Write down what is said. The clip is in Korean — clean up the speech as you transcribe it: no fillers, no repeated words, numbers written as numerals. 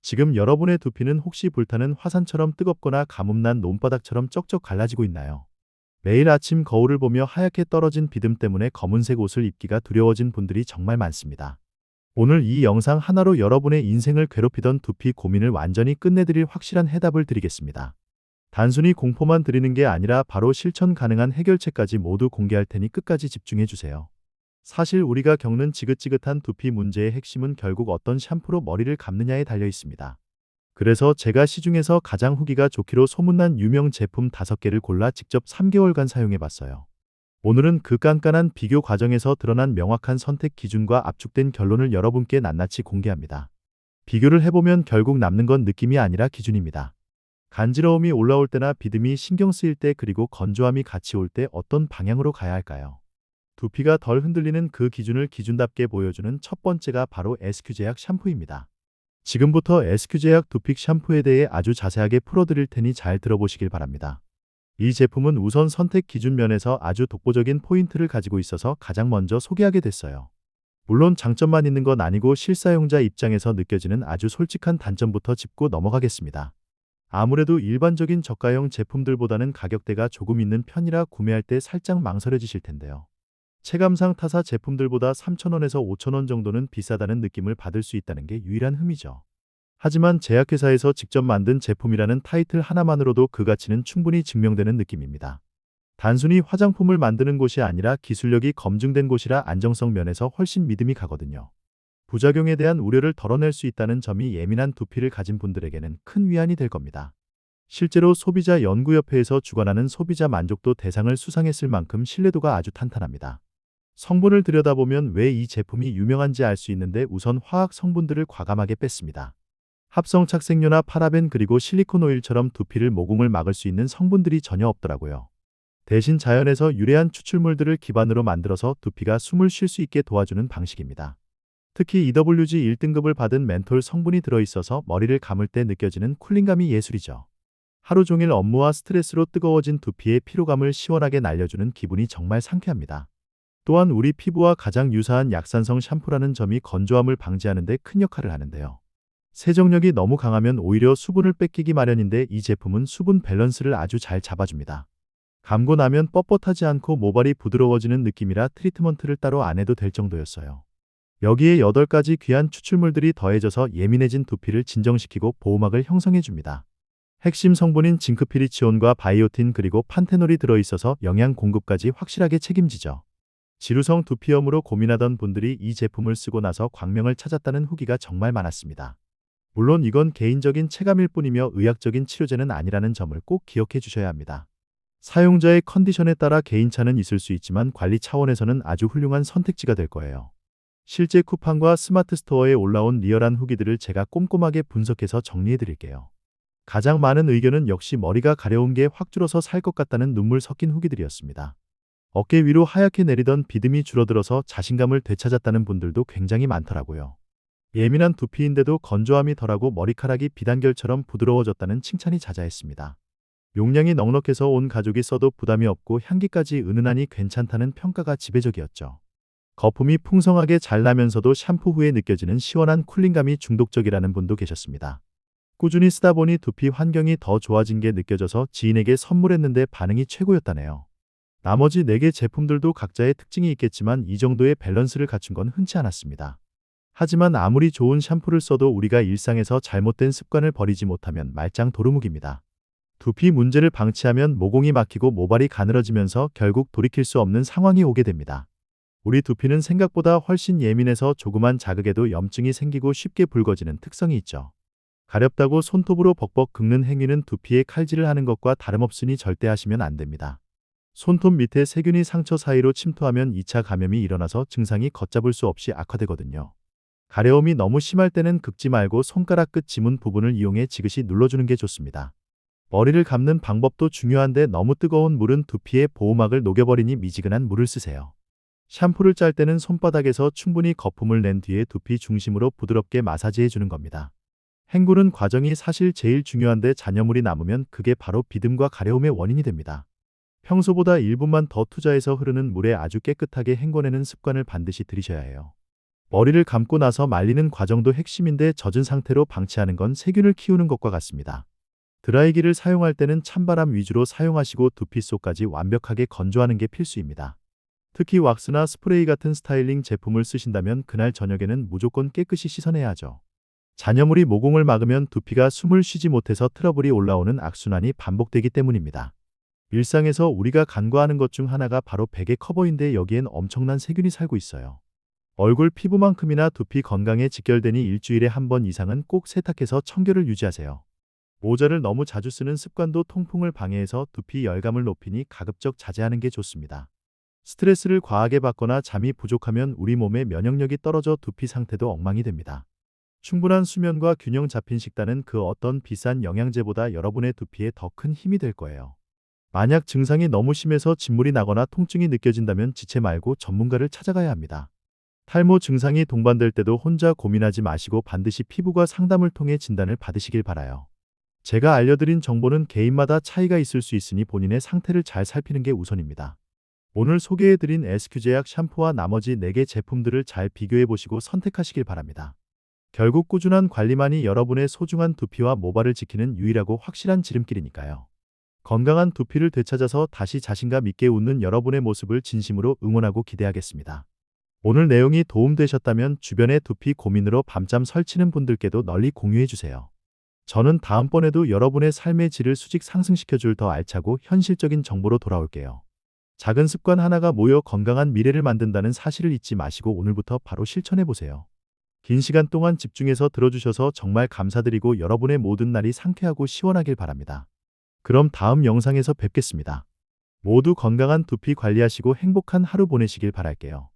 지금 여러분의 두피는 혹시 불타는 화산처럼 뜨겁거나 가뭄난 논바닥처럼 쩍쩍 갈라지고 있나요? 매일 아침 거울을 보며 하얗게 떨어진 비듬 때문에 검은색 옷을 입기가 두려워진 분들이 정말 많습니다. 오늘 이 영상 하나로 여러분의 인생을 괴롭히던 두피 고민을 완전히 끝내드릴 확실한 해답을 드리겠습니다. 단순히 공포만 드리는 게 아니라 바로 실천 가능한 해결책까지 모두 공개할 테니 끝까지 집중해 주세요. 사실 우리가 겪는 지긋지긋한 두피 문제의 핵심은 결국 어떤 샴푸로 머리를 감느냐에 달려 있습니다. 그래서 제가 시중에서 가장 후기가 좋기로 소문난 유명 제품 5개를 골라 직접 3개월간 사용해 봤어요. 오늘은 그 깐깐한 비교 과정에서 드러난 명확한 선택 기준과 압축된 결론을 여러분께 낱낱이 공개합니다. 비교를 해보면 결국 남는 건 느낌이 아니라 기준입니다. 간지러움이 올라올 때나 비듬이 신경 쓰일 때, 그리고 건조함이 같이 올 때 어떤 방향으로 가야 할까요? 두피가 덜 흔들리는 그 기준을 기준답게 보여주는 첫 번째가 바로 SQ제약 샴푸입니다. 지금부터 SQ제약 두픽 샴푸에 대해 아주 자세하게 풀어드릴 테니 잘 들어보시길 바랍니다. 이 제품은 우선 선택 기준 면에서 아주 독보적인 포인트를 가지고 있어서 가장 먼저 소개하게 됐어요. 물론 장점만 있는 건 아니고 실사용자 입장에서 느껴지는 아주 솔직한 단점부터 짚고 넘어가겠습니다. 아무래도 일반적인 저가형 제품들보다는 가격대가 조금 있는 편이라 구매할 때 살짝 망설여지실 텐데요. 체감상 타사 제품들보다 3,000원에서 5,000원 정도는 비싸다는 느낌을 받을 수 있다는 게 유일한 흠이죠. 하지만 제약회사에서 직접 만든 제품이라는 타이틀 하나만으로도 그 가치는 충분히 증명되는 느낌입니다. 단순히 화장품을 만드는 곳이 아니라 기술력이 검증된 곳이라 안정성 면에서 훨씬 믿음이 가거든요. 부작용에 대한 우려를 덜어낼 수 있다는 점이 예민한 두피를 가진 분들에게는 큰 위안이 될 겁니다. 실제로 소비자 연구협회에서 주관하는 소비자 만족도 대상을 수상했을 만큼 신뢰도가 아주 탄탄합니다. 성분을 들여다보면 왜 이 제품이 유명한지 알 수 있는데, 우선 화학 성분들을 과감하게 뺐습니다. 합성 착색료나 파라벤 그리고 실리콘 오일처럼 두피를 모공을 막을 수 있는 성분들이 전혀 없더라고요. 대신 자연에서 유래한 추출물들을 기반으로 만들어서 두피가 숨을 쉴 수 있게 도와주는 방식입니다. 특히 EWG 1등급을 받은 멘톨 성분이 들어있어서 머리를 감을 때 느껴지는 쿨링감이 예술이죠. 하루 종일 업무와 스트레스로 뜨거워진 두피의 피로감을 시원하게 날려주는 기분이 정말 상쾌합니다. 또한 우리 피부와 가장 유사한 약산성 샴푸라는 점이 건조함을 방지하는 데 큰 역할을 하는데요. 세정력이 너무 강하면 오히려 수분을 뺏기기 마련인데, 이 제품은 수분 밸런스를 아주 잘 잡아줍니다. 감고 나면 뻣뻣하지 않고 모발이 부드러워지는 느낌이라 트리트먼트를 따로 안 해도 될 정도였어요. 여기에 8가지 귀한 추출물들이 더해져서 예민해진 두피를 진정시키고 보호막을 형성해줍니다. 핵심 성분인 징크피리치온과 바이오틴 그리고 판테놀이 들어있어서 영양 공급까지 확실하게 책임지죠. 지루성 두피염으로 고민하던 분들이 이 제품을 쓰고 나서 광명을 찾았다는 후기가 정말 많았습니다. 물론 이건 개인적인 체감일 뿐이며 의학적인 치료제는 아니라는 점을 꼭 기억해 주셔야 합니다. 사용자의 컨디션에 따라 개인차는 있을 수 있지만 관리 차원에서는 아주 훌륭한 선택지가 될 거예요. 실제 쿠팡과 스마트 스토어에 올라온 리얼한 후기들을 제가 꼼꼼하게 분석해서 정리해 드릴게요. 가장 많은 의견은 역시 머리가 가려운 게 확 줄어서 살 것 같다는 눈물 섞인 후기들이었습니다. 어깨 위로 하얗게 내리던 비듬이 줄어들어서 자신감을 되찾았다는 분들도 굉장히 많더라고요. 예민한 두피인데도 건조함이 덜하고 머리카락이 비단결처럼 부드러워졌다는 칭찬이 자자했습니다. 용량이 넉넉해서 온 가족이 써도 부담이 없고 향기까지 은은하니 괜찮다는 평가가 지배적이었죠. 거품이 풍성하게 잘 나면서도 샴푸 후에 느껴지는 시원한 쿨링감이 중독적이라는 분도 계셨습니다. 꾸준히 쓰다 보니 두피 환경이 더 좋아진 게 느껴져서 지인에게 선물했는데 반응이 최고였다네요. 나머지 4개 제품들도 각자의 특징이 있겠지만 이 정도의 밸런스를 갖춘 건 흔치 않았습니다. 하지만 아무리 좋은 샴푸를 써도 우리가 일상에서 잘못된 습관을 버리지 못하면 말짱 도루묵입니다. 두피 문제를 방치하면 모공이 막히고 모발이 가늘어지면서 결국 돌이킬 수 없는 상황이 오게 됩니다. 우리 두피는 생각보다 훨씬 예민해서 조그만 자극에도 염증이 생기고 쉽게 붉어지는 특성이 있죠. 가렵다고 손톱으로 벅벅 긁는 행위는 두피에 칼질을 하는 것과 다름없으니 절대 하시면 안 됩니다. 손톱 밑에 세균이 상처 사이로 침투하면 2차 감염이 일어나서 증상이 걷잡을 수 없이 악화되거든요. 가려움이 너무 심할 때는 긁지 말고 손가락 끝 지문 부분을 이용해 지그시 눌러주는 게 좋습니다. 머리를 감는 방법도 중요한데, 너무 뜨거운 물은 두피에 보호막을 녹여버리니 미지근한 물을 쓰세요. 샴푸를 짤 때는 손바닥에서 충분히 거품을 낸 뒤에 두피 중심으로 부드럽게 마사지해 주는 겁니다. 헹구는 과정이 사실 제일 중요한데, 잔여물이 남으면 그게 바로 비듬과 가려움의 원인이 됩니다. 평소보다 1분만 더 투자해서 흐르는 물에 아주 깨끗하게 헹궈내는 습관을 반드시 들이셔야 해요. 머리를 감고 나서 말리는 과정도 핵심인데 젖은 상태로 방치하는 건 세균을 키우는 것과 같습니다. 드라이기를 사용할 때는 찬바람 위주로 사용하시고 두피 속까지 완벽하게 건조하는 게 필수입니다. 특히 왁스나 스프레이 같은 스타일링 제품을 쓰신다면 그날 저녁에는 무조건 깨끗이 씻어내야 하죠. 잔여물이 모공을 막으면 두피가 숨을 쉬지 못해서 트러블이 올라오는 악순환이 반복되기 때문입니다. 일상에서 우리가 간과하는 것 중 하나가 바로 베개 커버인데 여기엔 엄청난 세균이 살고 있어요. 얼굴 피부만큼이나 두피 건강에 직결되니 일주일에 한 번 이상은 꼭 세탁해서 청결을 유지하세요. 모자를 너무 자주 쓰는 습관도 통풍을 방해해서 두피 열감을 높이니 가급적 자제하는 게 좋습니다. 스트레스를 과하게 받거나 잠이 부족하면 우리 몸의 면역력이 떨어져 두피 상태도 엉망이 됩니다. 충분한 수면과 균형 잡힌 식단은 그 어떤 비싼 영양제보다 여러분의 두피에 더 큰 힘이 될 거예요. 만약 증상이 너무 심해서 진물이 나거나 통증이 느껴진다면 지체 말고 전문가를 찾아가야 합니다. 탈모 증상이 동반될 때도 혼자 고민하지 마시고 반드시 피부과 상담을 통해 진단을 받으시길 바라요. 제가 알려드린 정보는 개인마다 차이가 있을 수 있으니 본인의 상태를 잘 살피는 게 우선입니다. 오늘 소개해드린 SQ제약 샴푸와 나머지 4개 제품들을 잘 비교해보시고 선택하시길 바랍니다. 결국 꾸준한 관리만이 여러분의 소중한 두피와 모발을 지키는 유일하고 확실한 지름길이니까요. 건강한 두피를 되찾아서 다시 자신감 있게 웃는 여러분의 모습을 진심으로 응원하고 기대하겠습니다. 오늘 내용이 도움되셨다면 주변의 두피 고민으로 밤잠 설치는 분들께도 널리 공유해주세요. 저는 다음번에도 여러분의 삶의 질을 수직 상승시켜줄 더 알차고 현실적인 정보로 돌아올게요. 작은 습관 하나가 모여 건강한 미래를 만든다는 사실을 잊지 마시고 오늘부터 바로 실천해보세요. 긴 시간 동안 집중해서 들어주셔서 정말 감사드리고 여러분의 모든 날이 상쾌하고 시원하길 바랍니다. 그럼 다음 영상에서 뵙겠습니다. 모두 건강한 두피 관리하시고 행복한 하루 보내시길 바랄게요.